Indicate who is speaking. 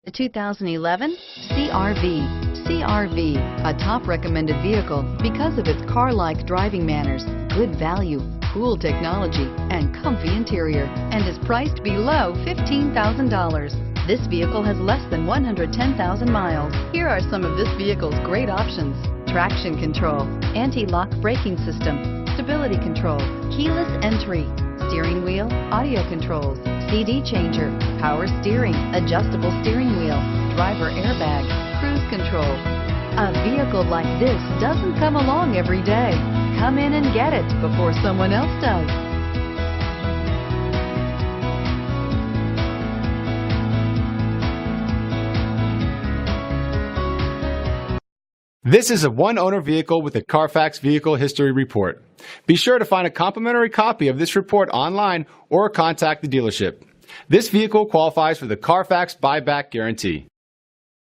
Speaker 1: The 2011 CR-V. CR-V, a top recommended vehicle because of its car-like driving manners, good value, cool technology, and comfy interior, and is priced below $15,000. This vehicle has less than 110,000 miles. Here are some of this vehicle's great options: traction control, anti-lock braking system, stability control, keyless entry, steering wheel audio controls, CD changer, power steering, adjustable steering wheel, driver airbag, cruise control. A vehicle like this doesn't come along every day. Come in and get it before someone else does.
Speaker 2: This is a one-owner vehicle with a Carfax Vehicle History Report. Be sure to find a complimentary copy of this report online or contact the dealership. This vehicle qualifies for the Carfax Buyback Guarantee.